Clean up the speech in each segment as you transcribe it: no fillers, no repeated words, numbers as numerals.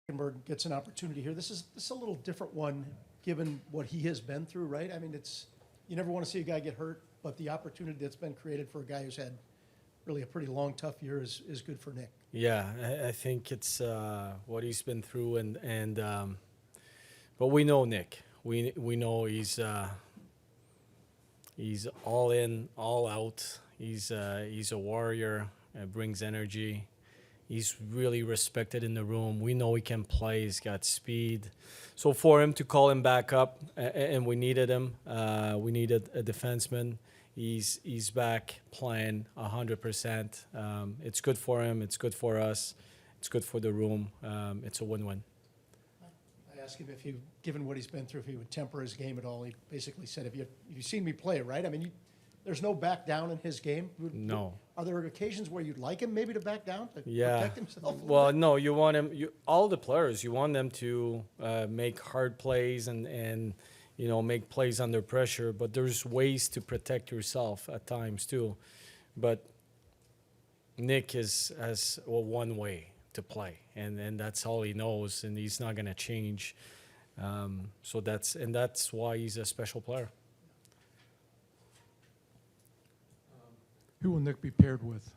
Blankenburg gets an opportunity here. This is a little different one, given what he has been through, right? I mean, it's you never want to see a guy get hurt, but the opportunity that's been created for a guy who's had really a pretty long, tough year is good for Nick. Yeah, I think it's what he's been through, and but we know Nick. We know he's all in, all out. He's a warrior. Brings energy. He's really respected in the room. We know he can play. He's got speed. So for him to call him back up, and we needed him. We needed a defenseman. He's back playing 100%. It's good for him. It's good for us. It's good for the room. It's a win-win. I asked him if he, given what he's been through, if he would temper his game at all. He basically said, "Have you seen me play, right? I mean, there's no back down in his game." No. Are there occasions where you'd like him maybe to back down to Yeah. protect himself? A little Well, bit? no, you want him. All the players, you want them to make hard plays and make plays under pressure. But there's ways to protect yourself at times too. But Nick has one way to play, and that's all he knows, and he's not gonna change. So that's why he's a special player. Who will Nick be paired with?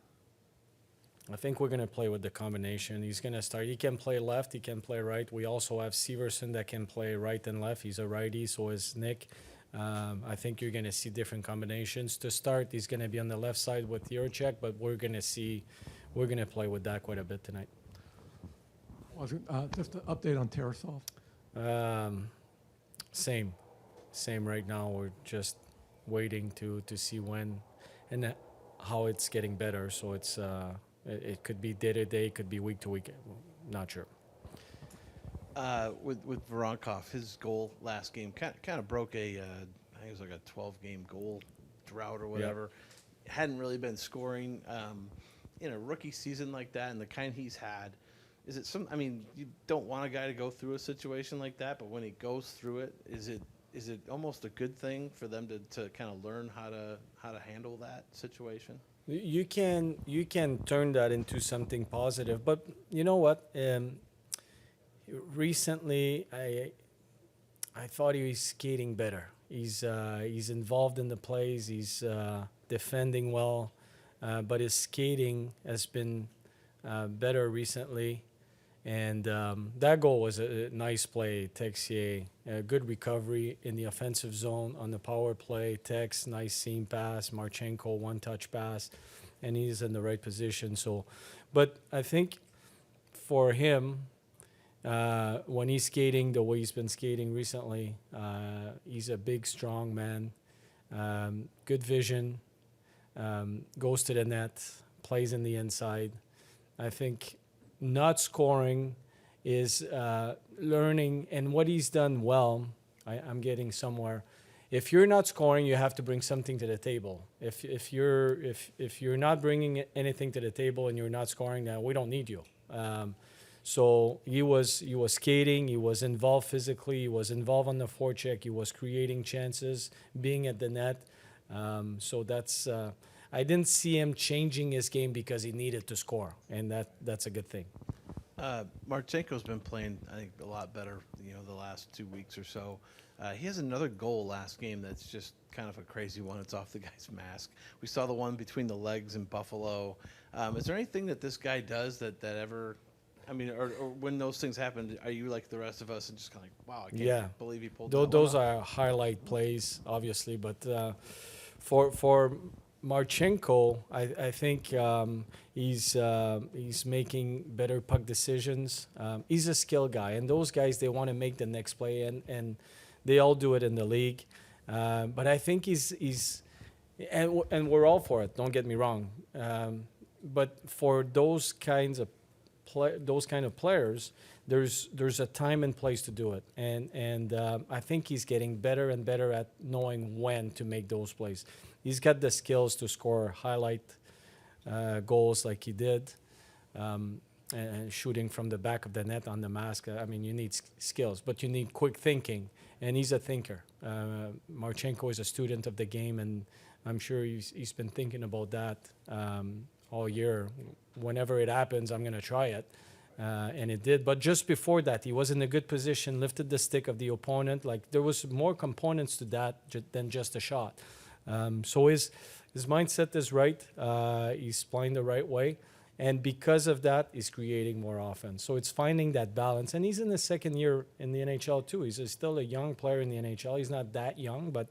I think we're going to play with the combination. He's going to start. He can play left. He can play right. We also have Severson that can play right and left. He's a righty, so is Nick. I think you're going to see different combinations. To start, he's going to be on the left side with Juracek, but we're going to play with that quite a bit tonight. Just an update on Tarasov. Same right now. We're just waiting to see when and how it's getting better. So it could be day to day, could be week to week. Not sure. With Voronkov, his goal last game kind of broke I think it was like a 12-game goal drought or whatever. Hadn't really been scoring in a rookie season like that, and the kind he's had. Is it I mean, you don't want a guy to go through a situation like that, but when he goes through it, is it almost a good thing for them to kind of learn how to handle that situation? You can turn that into something positive, but you know what? Recently, I thought he was skating better. He's involved in the plays. He's defending well, but his skating has been better recently. And that goal was a nice play. Texier, a good recovery in the offensive zone on the power play. Tex, nice seam pass. Marchenko, one-touch pass, and he's in the right position. So, but I think for him, when he's skating the way he's been skating recently, he's a big, strong man. Good vision, goes to the net, plays in the inside. I think not scoring is learning, and what he's done well, I'm getting somewhere. If you're not scoring, you have to bring something to the table. If you're not bringing anything to the table and you're not scoring, then we don't need you. So he was skating, he was involved physically, he was involved on the forecheck, he was creating chances, being at the net. So that's. I didn't see him changing his game because he needed to score, and that's a good thing. Marchenko's been playing, I think, a lot better, the last 2 weeks or so. He has another goal last game that's just kind of a crazy one. It's off the guy's mask. We saw the one between the legs in Buffalo. Is there anything that this guy does that ever, I mean, or when those things happen, are you like the rest of us and just kind of like, wow, I can't believe he pulled that one Those off? are highlight plays, obviously, but for Marchenko, I think he's making better puck decisions. He's a skill guy, and those guys, they want to make the next play, and they all do it in the league. But I think he's and we're all for it. Don't get me wrong. But for those kind of players, there's a time and place to do it, and I think he's getting better and better at knowing when to make those plays. He's got the skills to score highlight goals like he did, and shooting from the back of the net on the mask. I mean, you need skills, but you need quick thinking, and he's a thinker. Marchenko is a student of the game, and I'm sure he's been thinking about that all year. Whenever it happens, I'm going to try it. and it did. But just before that, he was in a good position, lifted the stick of the opponent. Like, there was more components to that than just a shot. So his mindset is right. He's playing the right way. And because of that, he's creating more offense. So it's finding that balance. And he's in the second year in the NHL, too. He's still a young player in the NHL. He's not that young, but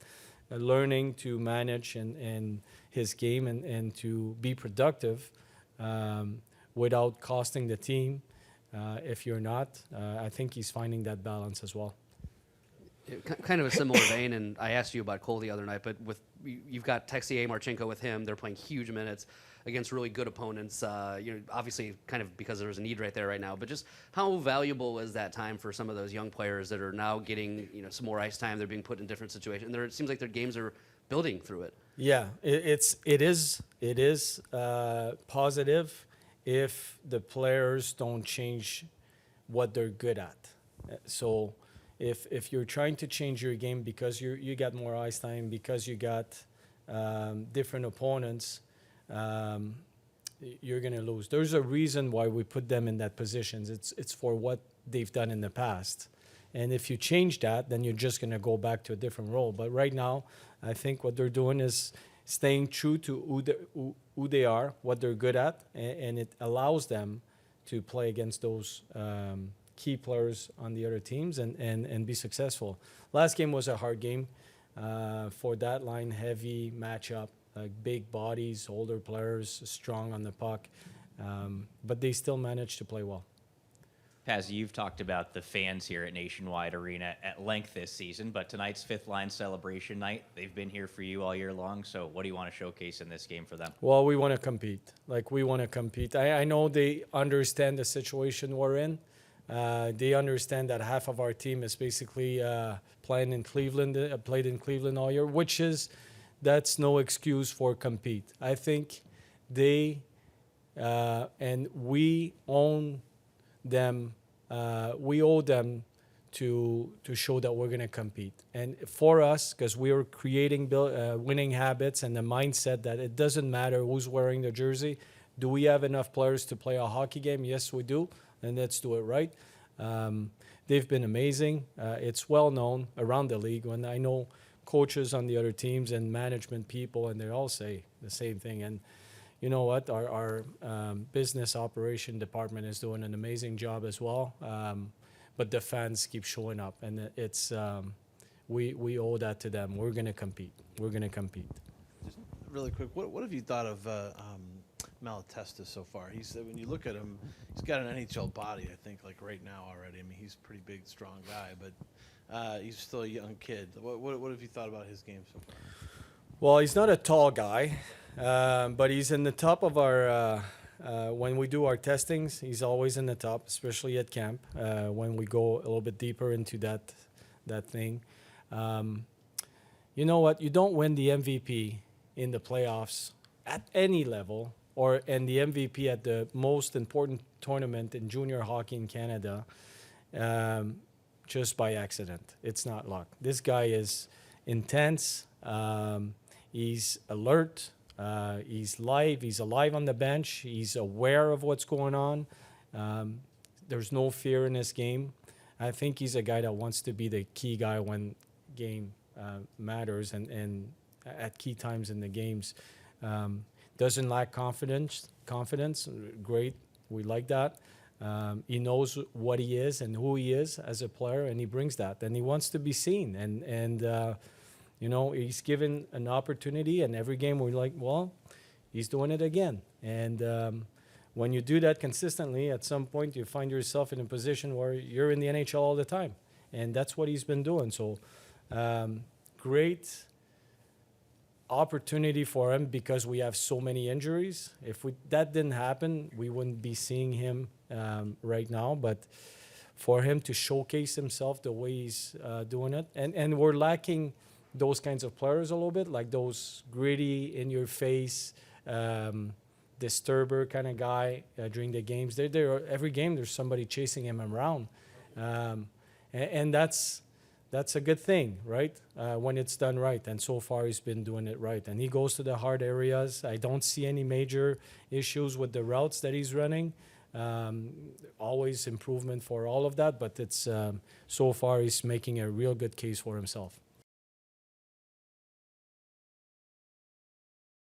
learning to manage and his game and to be productive without costing the team. If you're not, I think he's finding that balance as well. Kind of a similar vein, and I asked you about Cole the other night, but you've got Texier Marchenko with him. They're playing huge minutes against really good opponents. Obviously, kind of because there's a need right there right now. But just how valuable is that time for some of those young players that are now getting some more ice time? They're being put in different situations. It seems like their games are building through it. Yeah, it is positive if the players don't change what they're good at. So if you're trying to change your game because you got more ice time, because you got different opponents, you're going to lose. There's a reason why we put them in that positions. It's for what they've done in the past. And if you change that, then you're just going to go back to a different role. But right now, I think what they're doing is staying true to who they are, what they're good at, and it allows them to play against those key players on the other teams and be successful. Last game was a hard game for that line, heavy matchup, like big bodies, older players, strong on the puck, but they still managed to play well. Paz, you've talked about the fans here at Nationwide Arena at length this season, but tonight's fifth line celebration night, they've been here for you all year long. So what do you want to showcase in this game for them? Well, we want to compete. We want to compete. I know they understand the situation we're in. They understand that half of our team is basically played in Cleveland all year, that's no excuse for compete. I think they and we own them. We owe them to show that we're going to compete. And for us, because we are creating winning habits and the mindset that it doesn't matter who's wearing the jersey. Do we have enough players to play a hockey game? Yes, we do. And let's do it right. They've been amazing. It's well known around the league. When I know coaches on the other teams and management people, and they all say the same thing. And you know what? Our business operation department is doing an amazing job as well. But the fans keep showing up, and it's we owe that to them. We're going to compete. We're going to compete. Just really quick, what have you thought of Malatesta so far? When you look at him, he's got an NHL body, I think, like right now already. I mean, he's a pretty big, strong guy, but he's still a young kid. What have you thought about his game so far? Well, he's not a tall guy, but he's in the top of our when we do our testings, he's always in the top, especially at camp, when we go a little bit deeper into that thing. You know what? You don't win the MVP in the playoffs at any level, and the MVP at the most important tournament in junior hockey in Canada, just by accident. It's not luck. This guy is intense. He's alert. He's live. He's alive on the bench. He's aware of what's going on. There's no fear in his game. I think he's a guy that wants to be the key guy when game matters and at key times in the games. Doesn't lack confidence. Great. We like that. He knows what he is and who he is as a player, and he brings that. And he wants to be seen. And he's given an opportunity, and every game we're like, well, he's doing it again. And when you do that consistently, at some point you find yourself in a position where you're in the NHL all the time. And that's what he's been doing. So great opportunity for him because we have so many injuries. If that didn't happen, we wouldn't be seeing him right now. But for him to showcase himself the way he's doing it, and we're lacking those kinds of players a little bit, like those gritty, in-your-face, disturber kind of guy during the games. Every game there's somebody chasing him around, and that's a good thing, right? When it's done right, and so far he's been doing it right. And he goes to the hard areas. I don't see any major issues with the routes that he's running. Always improvement for all of that, but it's so far he's making a real good case for himself.